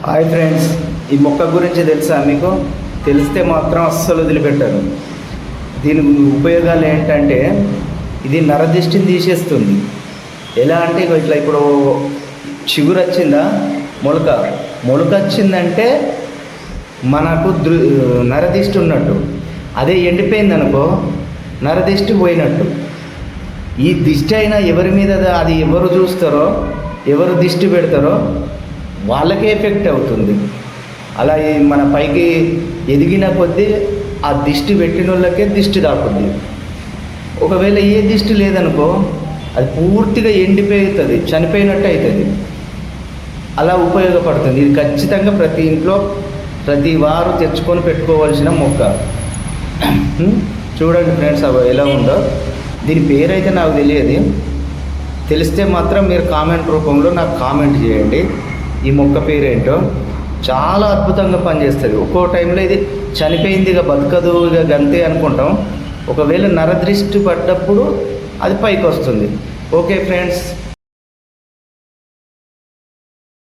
Hi friends, ఈ మొక్క గురించి తెలుసా మీకు? తెలిస్తే మాత్రం అస్సలు వదిలిపెట్టారు. దీని ఉపయోగాలు ఏంటంటే ఇది నరదిష్టిని తీసేస్తుంది. ఎలా అంటే ఇట్లా ఇప్పుడు చిగురు వచ్చిందా, మొలక వచ్చిందంటే మనకు నరదిష్టి ఉన్నట్టు. అదే ఎండిపోయింది అనుకో నరదిష్టి పోయినట్టు. ఈ దిష్టి అయినా ఎవరి మీద అది ఎవరు చూస్తారో, ఎవరు దిష్టి పెడతారో వాళ్ళకే ఎఫెక్ట్ అవుతుంది. అలా మన పైకి ఎదిగిన కొద్దీ ఆ దిష్టి పెట్టిన వాళ్ళకే దిష్టి తాకుద్ది. ఒకవేళ ఏ దిష్టి లేదనుకో అది పూర్తిగా ఎండిపోతుంది, చనిపోయినట్టు అవుతుంది. అలా ఉపయోగపడుతుంది. ఇది ఖచ్చితంగా ప్రతి ఇంట్లో ప్రతి వారు తెచ్చుకొని పెట్టుకోవాల్సిన మొక్క. చూడండి ఫ్రెండ్స్, అవి ఎలా ఉందో. దీని పేరైతే నాకు తెలియదు. తెలిస్తే మాత్రం మీరు కామెంట్ రూపంలో నాకు కామెంట్ చేయండి. ఈ మొక్క పేరేంటో. చాలా అద్భుతంగా పనిచేస్తుంది. ఒక్కో టైంలో ఇది చనిపోయింది, ఇక బతకదు, ఇక గంతే అనుకుంటాం. ఒకవేళ నరదృష్టి పడ్డప్పుడు అది పైకి వస్తుంది. Okay friends.